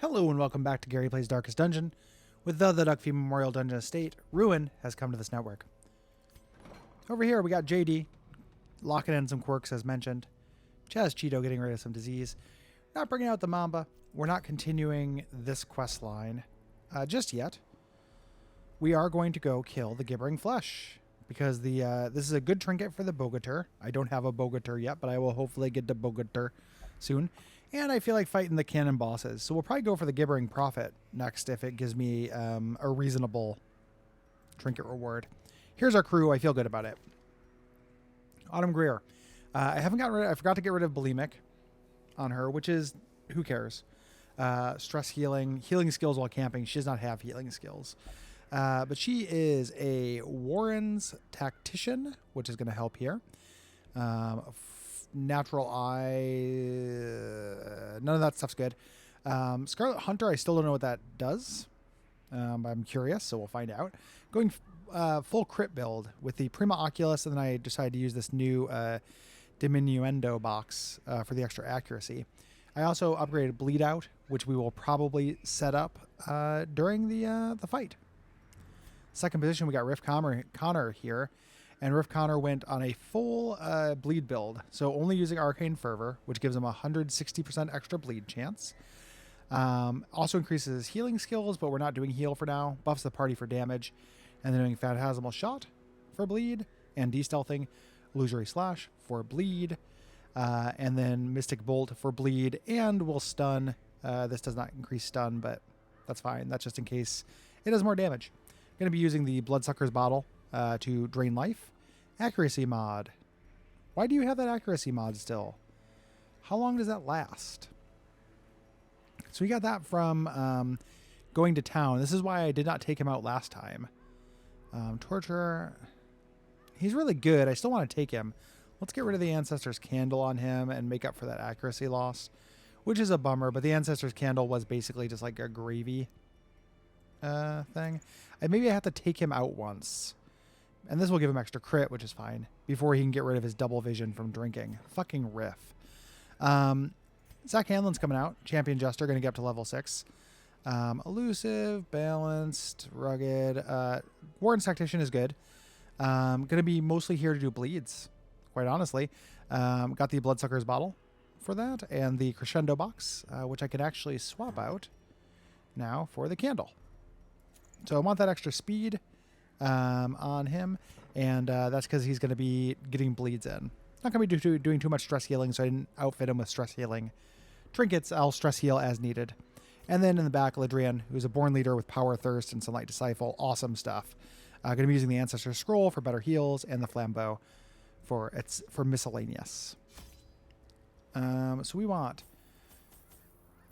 Hello and welcome back to Gary Plays Darkest Dungeon. With the Duckfeed Memorial Dungeon Estate, Ruin has come to this network. Over here we got JD, locking in some quirks as mentioned. Chaz Cheeto getting rid of some disease. Not bringing out the Mamba. We're not continuing this quest line just yet. We are going to go kill the Gibbering Flesh. Because this is a good trinket for the Bogatur. I don't have a Bogatur yet, but I will hopefully get the Bogatur soon. And I feel like fighting the cannon bosses. So we'll probably go for the Gibbering Prophet next if it gives me a reasonable trinket reward. Here's our crew. I feel good about it. Autumn Greer. I forgot to get rid of Bulimic on her, which is, who cares? Stress healing skills while camping. She does not have healing skills. But she is a Warren's Tactician, which is going to help here. Natural Eye, none of that stuff's good. Scarlet Hunter, I still don't know what that does. I'm curious, so we'll find out. Going full crit build with the Prima Oculus, and then I decided to use this new Diminuendo box for the extra accuracy. I also upgraded Bleed Out, which we will probably set up during the fight. Second position, we got Riff Connor here. And Riff Connor went on a full bleed build. So only using Arcane Fervor, which gives him a 160% extra bleed chance. Also increases his healing skills, but we're not doing heal for now. Buffs the party for damage. And then doing Phantasmal Shot for bleed. And De-Stealthing Illusory Slash for bleed. And then Mystic Bolt for bleed. And will stun. This does not increase stun, but that's fine. That's just in case it does more damage. Going to be using the Bloodsucker's Bottle to drain life. Accuracy mod. Why do you have that accuracy mod still? How long does that last? So we got that from going to town. This is why I did not take him out last time. Torture. He's really good. I still want to take him. Let's get rid of the Ancestor's Candle on him and make up for that accuracy loss, which is a bummer, but the Ancestor's Candle was basically just like a gravy thing. Maybe I have to take him out once. And this will give him extra crit, which is fine, before he can get rid of his double vision from drinking. Fucking Riff. Zach Hanlon's coming out. Champion Jester, going to get up to level 6. Elusive, balanced, rugged. Warren's Tactician is good. Going to be mostly here to do bleeds, quite honestly. Got the Bloodsucker's Bottle for that, and the Crescendo box, which I can actually swap out now for the candle. So I want that extra speed on him, and that's because he's going to be getting bleeds in. Not going to be doing too much stress healing, so I didn't outfit him with stress healing trinkets. I'll stress heal as needed. And then in the back, Ladrian, who's a Born Leader with Power Thirst and Sunlight Disciple. Awesome stuff. Going to be using the Ancestor's Scroll for better heals, and the Flambeau for miscellaneous. So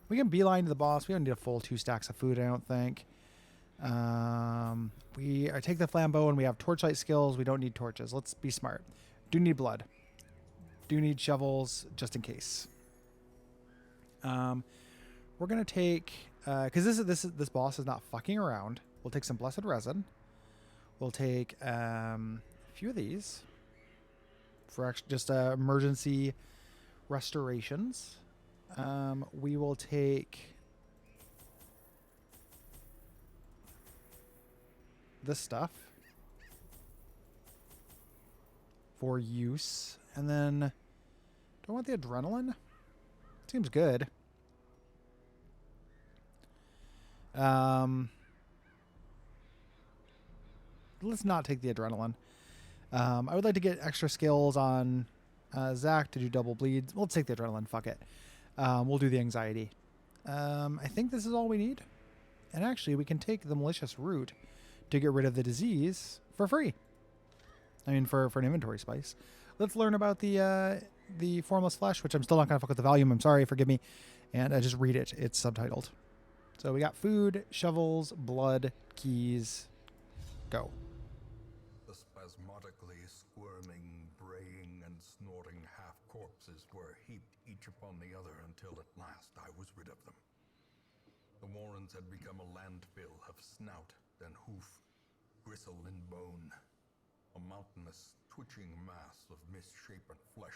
we can beeline to the boss. We don't need a full 2 stacks of food, I don't think. I take the Flambeau, and we have torchlight skills. We don't need torches. Let's be smart. Do need blood. Do need shovels just in case. We're gonna take because this boss is not fucking around. We'll take some Blessed Resin. We'll take a few of these for just emergency restorations. We will take this stuff for use, and then do I want the adrenaline? Seems good. Let's not take the adrenaline. I would like to get extra skills on Zach to do double bleeds. Let's take the adrenaline. Fuck it. We'll do the anxiety. I think this is all we need. And actually, we can take the Malicious Root to get rid of the disease for free. I mean, for an inventory spice. Let's learn about the Formless Flesh, which I'm still not going to fuck with the volume. I'm sorry, forgive me. And I just read it. It's subtitled. So we got food, shovels, blood, keys. Go. The spasmodically squirming, braying, and snorting half-corpses were heaped each upon the other until at last I was rid of them. The Warrens had become a landfill of snout and hoof, gristle and bone. A mountainous, twitching mass of misshapen flesh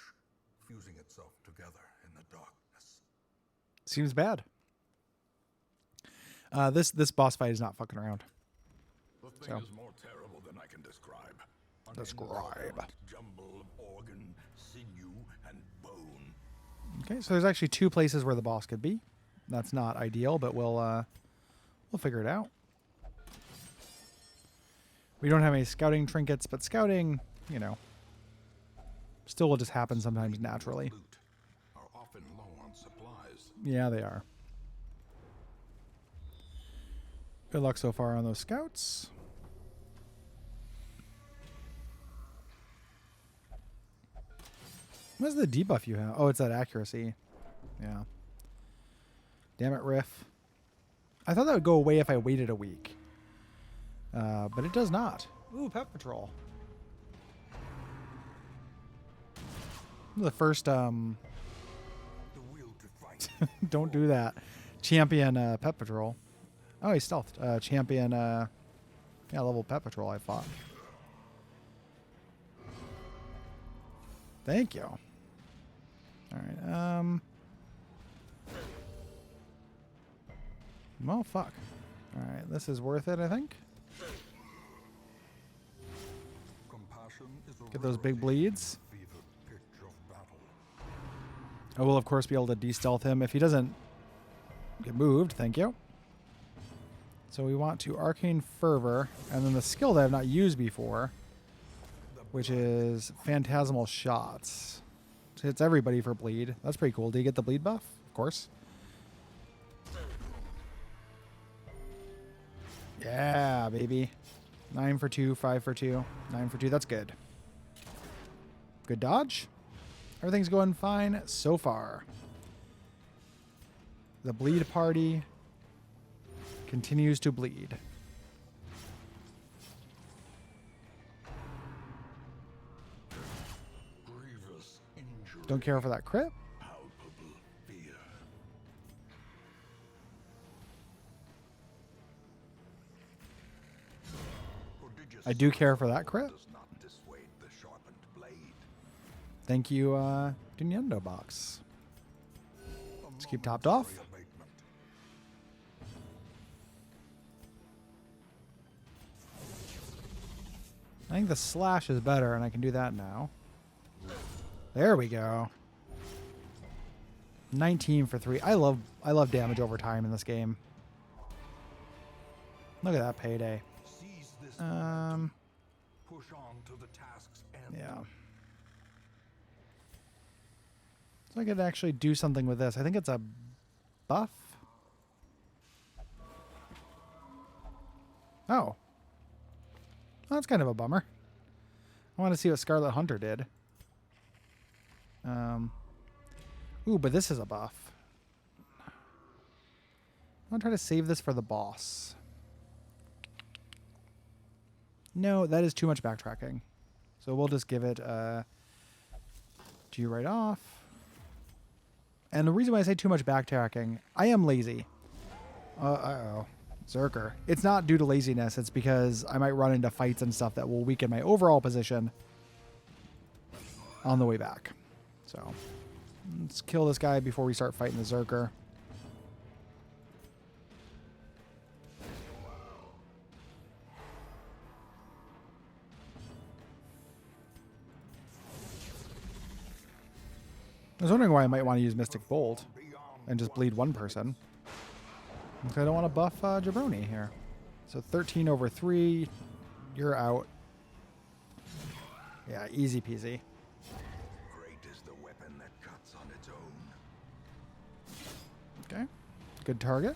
fusing itself together in the darkness. Seems bad. This boss fight is not fucking around. The thing is more terrible than I can describe. Describe. Jumble of organ, sinew, and bone. Okay, so there's actually 2 places where the boss could be. That's not ideal, but we'll figure it out. We don't have any scouting trinkets, but scouting, you know, still will just happen sometimes naturally. Are often low on supplies. Yeah, they are. Good luck so far on those scouts. What's the debuff you have? Oh, it's that accuracy. Yeah. Damn it, Riff. I thought that would go away if I waited a week. But it does not. Ooh, Pet Patrol. The first, The will to fight. don't do that. Champion Pet Patrol. Oh, he stealthed. Champion, yeah, level Pet Patrol I fought. Thank you. All right. Well, fuck. All right, this is worth it, I think. Get those big bleeds. I will, of course, be able to de-stealth him if he doesn't get moved. Thank you. So we want to Arcane Fervor, and then the skill that I have not used before, which is Phantasmal Shots. So hits everybody for bleed. That's pretty cool. Do you get the bleed buff? Of course. Yeah, baby. 9 for 2, 5 for 2, 9 for 2. That's good. Good dodge. Everything's going fine so far. The bleed party continues to bleed. Grievous injury. Don't care for that crit. Palpable fear. I do care for that crit. Does not dissuade the sharpened blade. Thank you, Dunyendo box. Let's keep topped off. I think the slash is better, and I can do that now. There we go. 19 for 3. I love damage over time in this game. Look at that payday. Seize this Push on to the task's end. Yeah. So I could actually do something with this. I think it's a buff. Oh. Well, that's kind of a bummer. I want to see what Scarlet Hunter did. Ooh, but this is a buff. I'm going to try to save this for the boss. No, that is too much backtracking. So we'll just give it G right off. And the reason why I say too much backtracking, I am lazy. Uh-oh. Zerker. It's not due to laziness. It's because I might run into fights and stuff that will weaken my overall position on the way back. So let's kill this guy before we start fighting the Zerker. I was wondering why I might want to use Mystic Bolt and just bleed one person. Because I don't want to buff Jabroni here. So 13 over 3. You're out. Yeah, easy peasy. Great is the weapon that cuts on its own. Okay. Good target.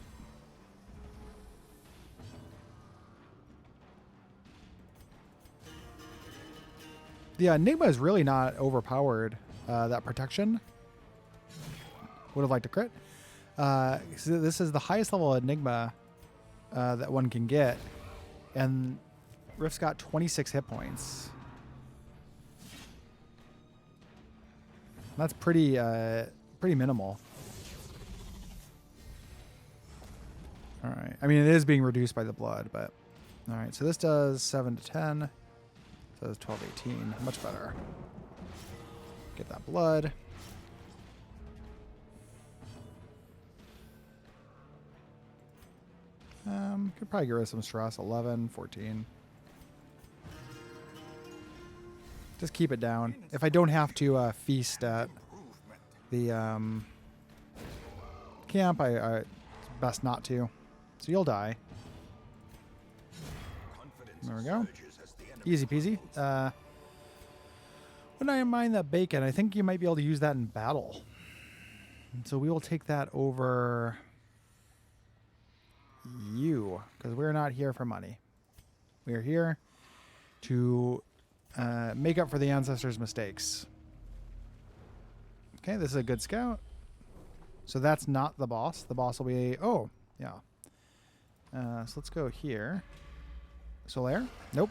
The Enigma is really not overpowered. That protection. Would have liked a crit. So this is the highest level Enigma that one can get. And Rift's got 26 hit points. That's pretty minimal. All right. I mean, it is being reduced by the blood, but all right. So this does 7 to 10. So it's 12, 18. Much better. Get that blood. Could probably get rid of some stress. 11, 14. Just keep it down. If I don't have to feast at the camp, it's best not to. So you'll die. There we go. Easy peasy. Wouldn't I mind that bacon? I think you might be able to use that in battle. So we will take that over you, because we're not here for money. We are here to make up for the ancestors' mistakes. Okay, this is a good scout. So that's not the boss. The boss will be... Oh, yeah. So let's go here. Solaire? Nope.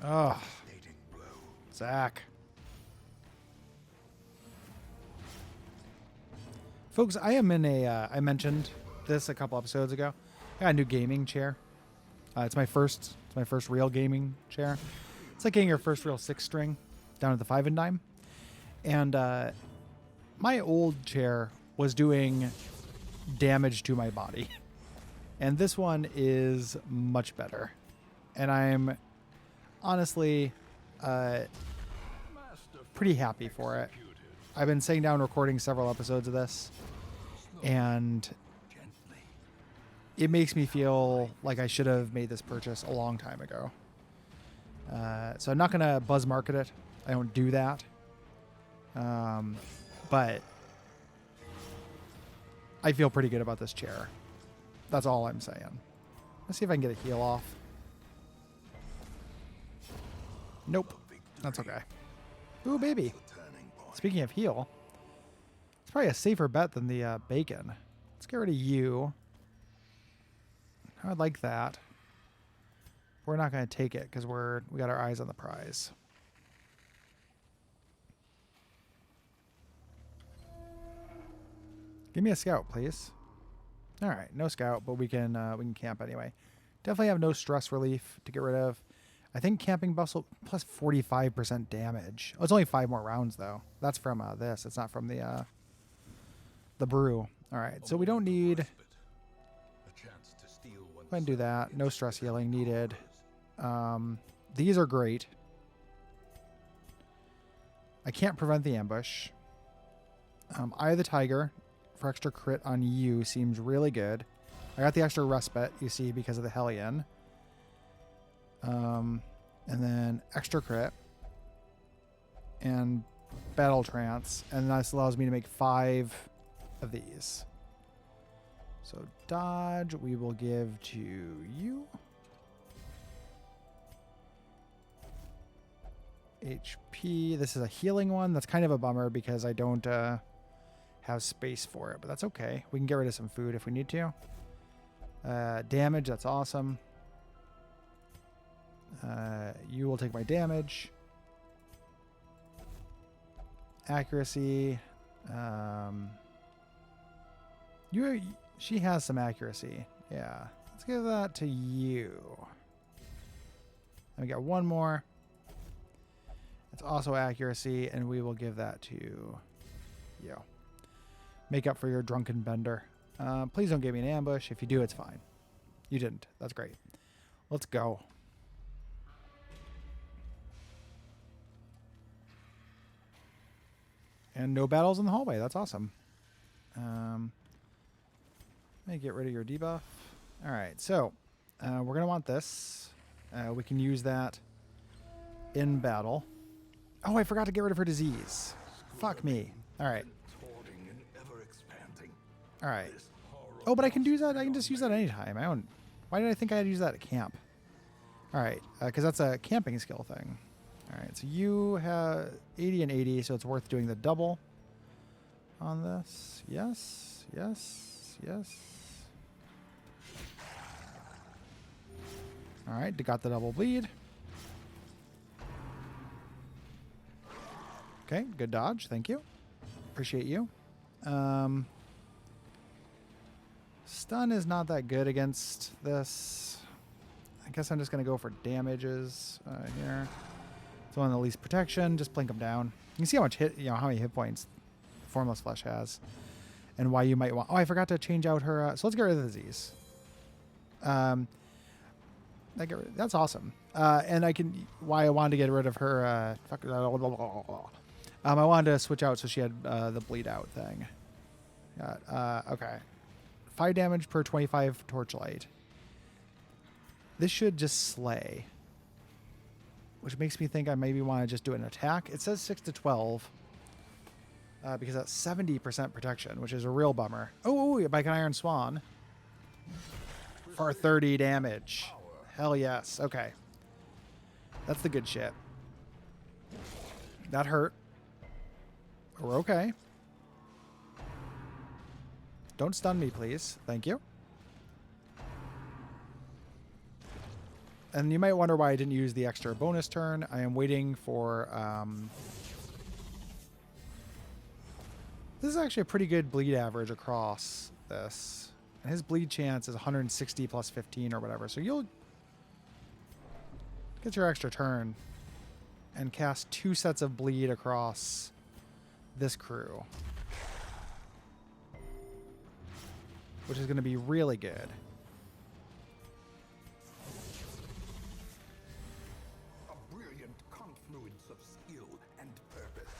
Oh. Zach. Folks, I am in a... I mentioned this a couple episodes ago. I got a new gaming chair. It's my first real gaming chair. It's like getting your first real 6-string down at the 5 and dime. And my old chair was doing damage to my body. And this one is much better. And I'm honestly pretty happy for it. I've been sitting down recording several episodes of this. And it makes me feel like I should have made this purchase a long time ago. So I'm not going to buzz market it. I don't do that. But I feel pretty good about this chair. That's all I'm saying. Let's see if I can get a heal off. Nope. That's okay. Ooh, baby. Speaking of heal, it's probably a safer bet than the bacon. Let's get rid of you. I would like that. We're not going to take it because we got our eyes on the prize. Give me a scout, please. All right, no scout, but we can camp anyway. Definitely have no stress relief to get rid of. I think camping bustle plus 45% damage. Oh, it's only 5 more rounds though. That's from this. It's not from the brew. All right, so we don't need. Go ahead and do that. No stress healing needed. These are great. I can't prevent the ambush. Eye of the Tiger for extra crit on you seems really good. I got the extra respite, you see, because of the Hellion. And then extra crit and battle trance, and this allows me to make 5 of these. So dodge we will give to you. HP. This is a healing one. That's kind of a bummer because I don't have space for it, but that's okay. We can get rid of some food if we need to. Damage. That's awesome. You will take my damage. Accuracy. She has some accuracy. Yeah. Let's give that to you. And we got one more. It's also accuracy, and we will give that to you. Make up for your drunken bender. Please don't give me an ambush. If you do, it's fine. You didn't. That's great. Let's go. And no battles in the hallway. That's awesome. Let me get rid of your debuff. All right, so we're going to want this. We can use that in battle. Oh, I forgot to get rid of her disease. Fuck me. All right. All right. Oh, but I can do that. I can just use that anytime. Why did I think I had to use that at camp? All right, because that's a camping skill thing. All right, so you have 80 and 80, so it's worth doing the double on this. Yes, yes, yes. All right, got the double bleed. Okay, good dodge. Thank you. Appreciate you. Stun is not that good against this. I guess I'm just going to go for damages here. It's one of the least protection. Just blink them down. You can see how much how many hit points Formless Flesh has, and why you might want. Oh, I forgot to change out her. So let's get rid of the disease. That's awesome. And why I wanted to get rid of her. I wanted to switch out so she had the bleed out thing. Okay. 5 damage per 25 torchlight. This should just slay, which makes me think I maybe want to just do an attack. It says 6 to 12 because that's 70% protection, which is a real bummer. Oh, by an Iron Swan for 30 damage. Hell yes. Okay. That's the good shit. That hurt. We're okay. Don't stun me, please. Thank you. And you might wonder why I didn't use the extra bonus turn. I am waiting for... this is actually a pretty good bleed average across this. And his bleed chance is 160 plus 15 or whatever. So you'll get your extra turn and cast 2 sets of bleed across this crew, which is going to be really good. A brilliant confluence of skill and purpose.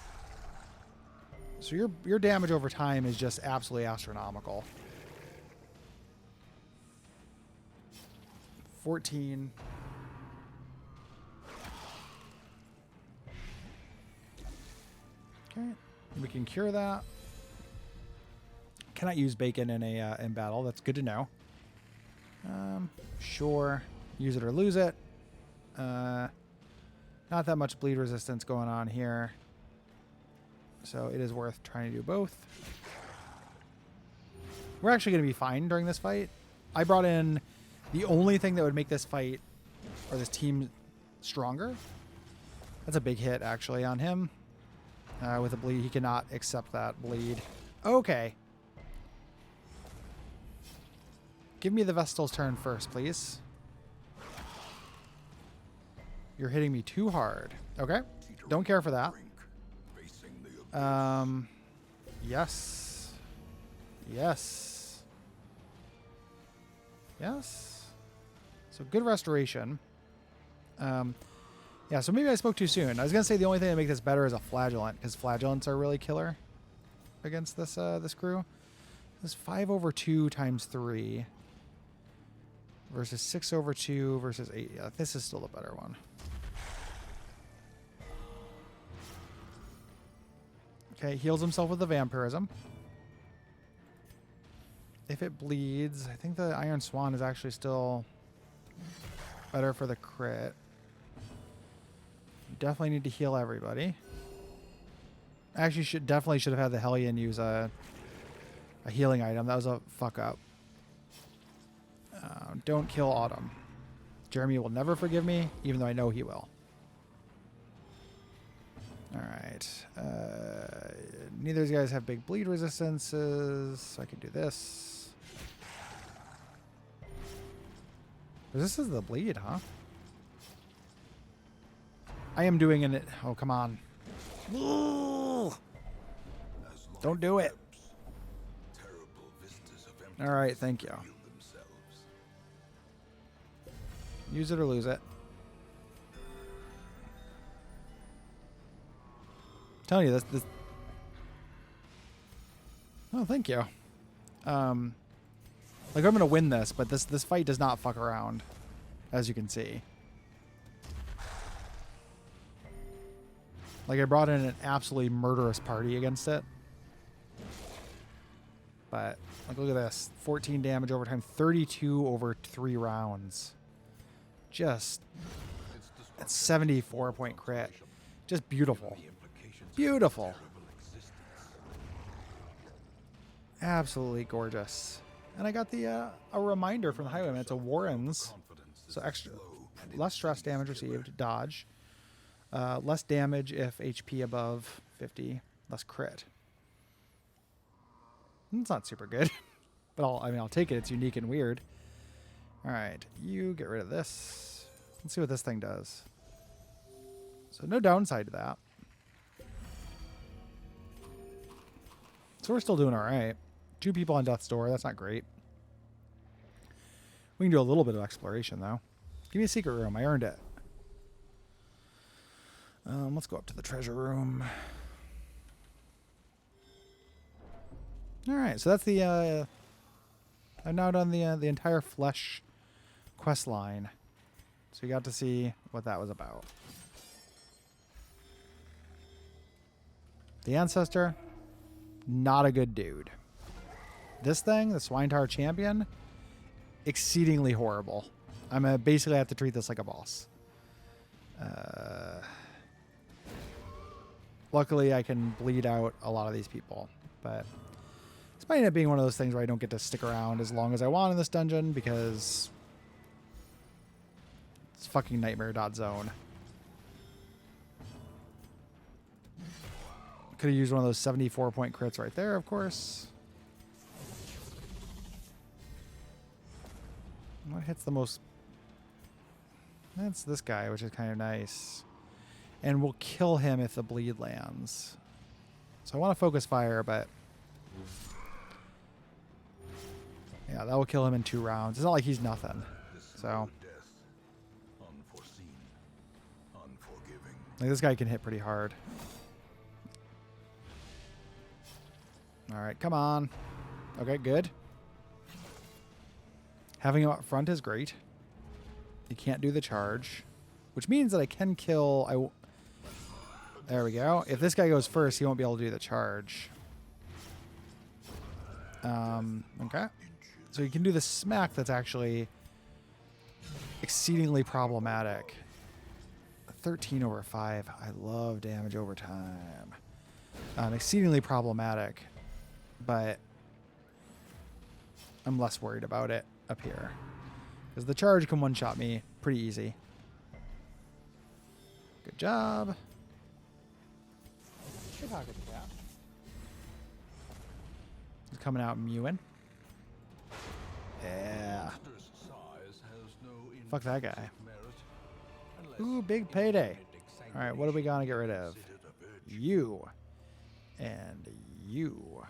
So your damage over time is just absolutely astronomical. 14. Okay, we can cure that. Cannot use bacon in battle. That's good to know. Sure, use it or lose it. Not that much bleed resistance going on here, so it is worth trying to do both. We're actually going to be fine during this fight. I brought in the only thing that would make this fight or this team stronger. That's a big hit actually on him. With a bleed, he cannot accept that bleed. Okay. Give me the Vestal's turn first, please. You're hitting me too hard. Okay. Don't care for that. Yes. Yes. Yes. So good restoration. Yeah, so maybe I spoke too soon. I was going to say the only thing that makes this better is a flagellant, because flagellants are really killer against this this crew. This is 5/2 times 3 versus 6/2 versus 8. Yeah, this is still the better one. Okay, heals himself with the vampirism. If it bleeds, I think the Iron Swan is actually still better for the crit. You definitely need to heal everybody. Actually, definitely should have had the Hellion use a healing item. That was a fuck up. Don't kill Autumn. Jeremy will never forgive me, even though I know he will. All right. Neither of these guys have big bleed resistances, so I can do this. This is the bleed, huh? I am doing it. Oh, come on. Don't do it. All right, thank you. Use it or lose it. I'm telling you, this. Oh, thank you. Like I'm gonna win this, but this fight does not fuck around, as you can see. Like I brought in an absolutely murderous party against it. But like, look at this: 14 damage over time, 32 over 3 rounds. Just that's 74 point crit. Just beautiful. Beautiful. Absolutely gorgeous. And I got the a reminder from the Highwayman. It's a Warren's, so extra, less stress damage received, dodge, less damage if HP above 50, less crit. It's not super good, but I'll take it. It's unique and weird. All right, you get rid of this. Let's see what this thing does. So no downside to that. So we're still doing all right. 2 people on death's door. That's not great. We can do a little bit of exploration, though. Give me a secret room. I earned it. Let's go up to the treasure room. All right, so that's the... I've now done the entire flesh quest line. So you got to see what that was about. The Ancestor, not a good dude. This thing, the Swine-Tar Champion, exceedingly horrible. I'm basically have to treat this like a boss. Luckily, I can bleed out a lot of these people, but this might end up being one of those things where I don't get to stick around as long as I want in this dungeon because it's fucking nightmare.zone. Could have used one of those 74-point crits right there, of course. What hits the most? That's this guy, which is kind of nice. And we'll kill him if the bleed lands. So I want to focus fire, but... yeah, that will kill him in 2 rounds. It's not like he's nothing. So... like, this guy can hit pretty hard. Alright, come on. Okay, good. Having him up front is great. He can't do the charge. Which means that I can kill... there we go. If this guy goes first, he won't be able to do the charge. Okay. So you can do the smack that's actually exceedingly problematic. 13 over 5. I love damage over time. Exceedingly problematic. But I'm less worried about it up here. Because the charge can one-shot me pretty easy. Good job. Good pocket cat. He's coming out mewing. Yeah. Fuck that guy. Ooh, big payday. Alright, what are we gonna get rid of? You. And you.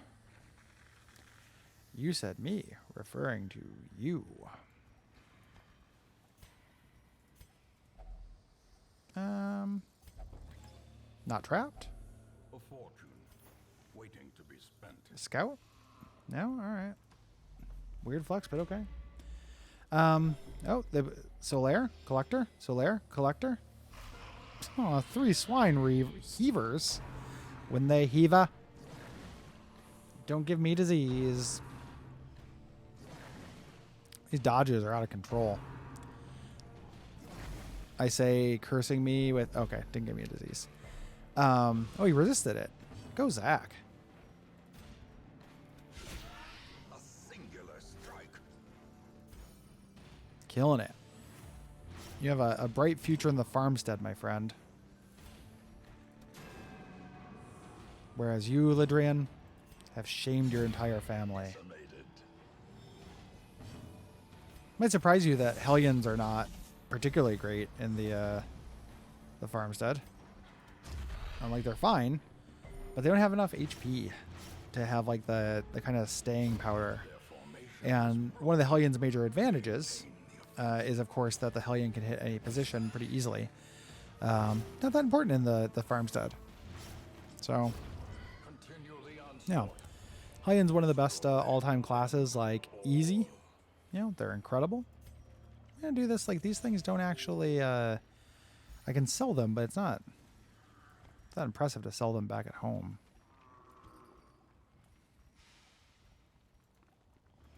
You said me, referring to you. Not trapped? A fortune waiting to be spent. Scout? No? Alright. Weird flex, but okay. Oh, the Solaire? Collector? Solaire? Collector? Oh, 3 swine heavers. When they heaver. Don't give me disease. These dodges are out of control. I say cursing me with... okay, didn't give me a disease. Oh, he resisted it. Go, Zach. A singular strike. Killing it. You have a bright future in the farmstead, my friend. Whereas you, Lidrian, have shamed your entire family. Might surprise you that Hellions are not particularly great in the farmstead. I'm like, they're fine, but they don't have enough HP to have like the kind of staying power. And one of the Hellions' major advantages is, of course, that the Hellion can hit any position pretty easily. Not that important in the farmstead. So, yeah. Hellion's one of the best all-time classes, like, easy. You know, they're incredible. I'm going to do this, like, these things don't actually, I can sell them, but it's not impressive to sell them back at home.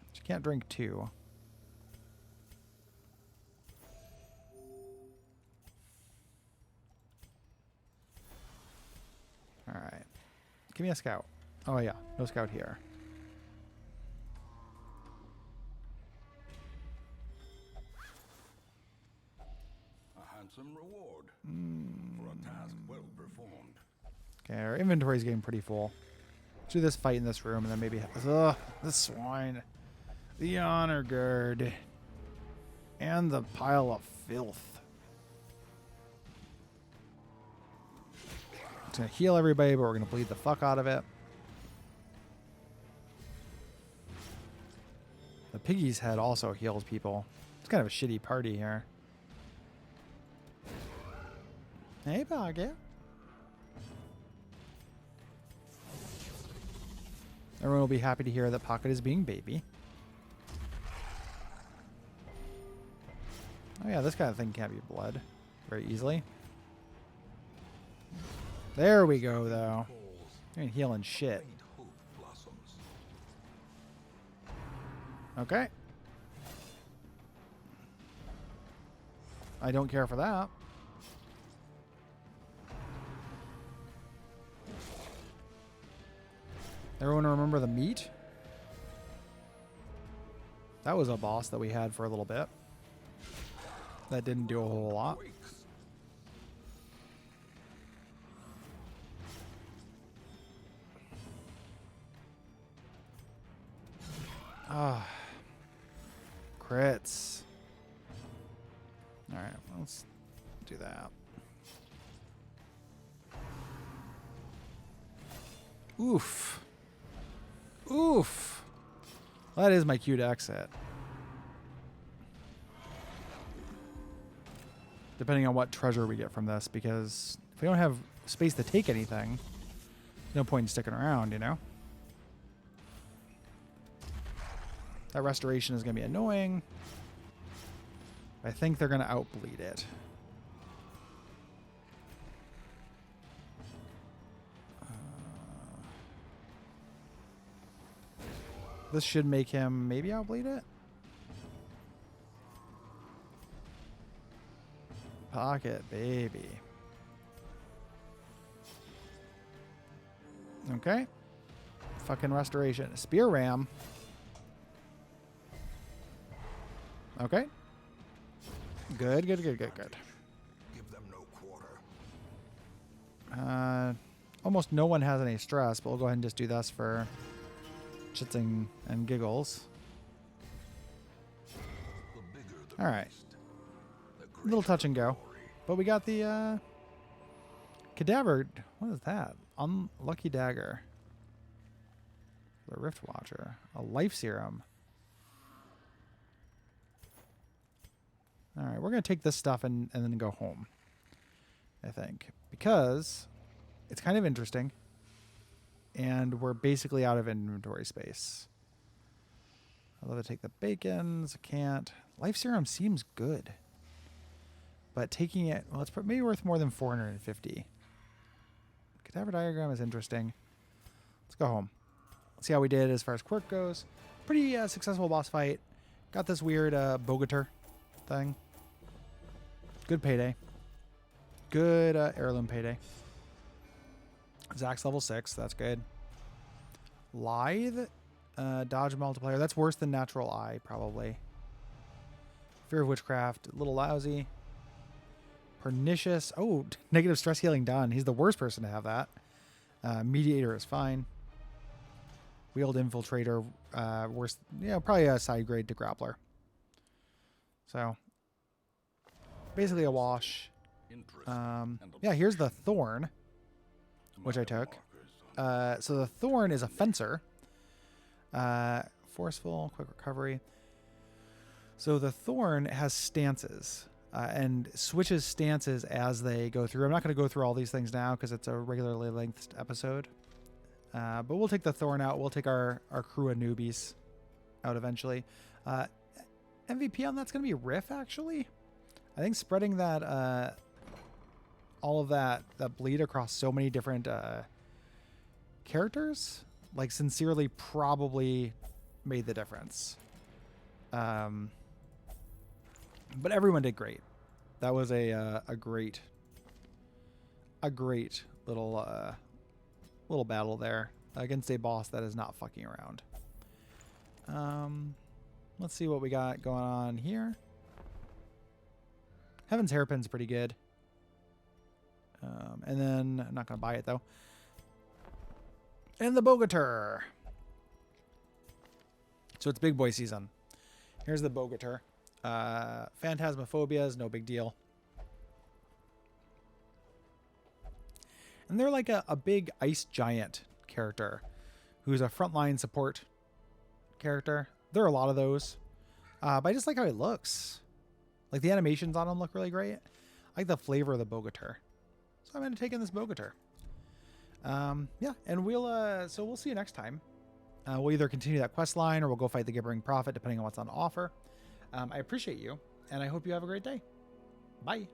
But you can't drink 2. Alright. Give me a scout. Oh yeah, no scout here. A handsome reward for a task well performed. Okay, our inventory's getting pretty full. Let's do this fight in this room and then maybe... ugh, the swine. The honor guard. And the pile of filth. It's gonna heal everybody, but we're gonna bleed the fuck out of it. Piggy's head also heals people. It's kind of a shitty party here. Hey, Pocket. Everyone will be happy to hear that Pocket is being baby. Oh yeah, this kind of thing can't be bled very easily. There we go, though. You ain't healing shit. Okay. I don't care for that. Everyone remember the meat? That was a boss that we had for a little bit. That didn't do a whole lot. Ah. Crits. Alright, let's do that. Oof. Oof. That is my cue to exit. Depending on what treasure we get from this, because if we don't have space to take anything, there's no point in sticking around, you know? That restoration is going to be annoying. I think they're going to outbleed it. This should make him maybe outbleed it. Pocket, baby. Okay. Fucking restoration. Spear ram. Okay. Good, good, good, good, good. Give them no quarter. Almost no one has any stress, but we'll go ahead and just do this for shits and giggles. All right. A little touch and go. But we got the cadaver. What is that? Unlucky dagger. The Rift Watcher. A life serum. All right, we're going to take this stuff and then go home, I think. Because it's kind of interesting. And we're basically out of inventory space. I'd love to take the bacons. I can't. Life serum seems good. But taking it, well, it's maybe worth more than 450. Cadaver diagram is interesting. Let's go home. Let's see how we did as far as quirk goes. Pretty successful boss fight. Got this weird Bogator thing. Good payday. Good heirloom payday. Zack's level 6. That's good. Lithe. Dodge multiplier. That's worse than natural eye, probably. Fear of witchcraft. A little lousy. Pernicious. Oh, negative stress healing done. He's the worst person to have that. Mediator is fine. Wheeled infiltrator. Worst. Yeah, probably a side grade to grappler. So, basically a wash. Yeah, here's the thorn, which I took. So the thorn is a fencer. Forceful, quick recovery. So the thorn has stances. And switches stances as they go through. I'm not going to go through all these things now because it's a regularly lengthed episode. But we'll take the thorn out. We'll take our crew of newbies out eventually. MVP on that's going to be Riff, actually. I think spreading that all of that bleed across so many different characters, like, sincerely probably made the difference. But everyone did great. That was a great little battle there against a boss that is not fucking around. Let's see what we got going on here. Heaven's Hairpin's pretty good. And then I'm not gonna buy it though. And the Bogator. So it's big boy season. Here's the Bogator. Phantasmophobia is no big deal. And they're like a big ice giant character who's a frontline support character. There are a lot of those. But I just like how it looks. Like the animations on them look really great. I like the flavor of the Bogatur. So I'm going to take in this Bogatur. Yeah, and we'll see you next time. We'll either continue that quest line or we'll go fight the Gibbering Prophet, depending on what's on offer. I appreciate you, and I hope you have a great day. Bye.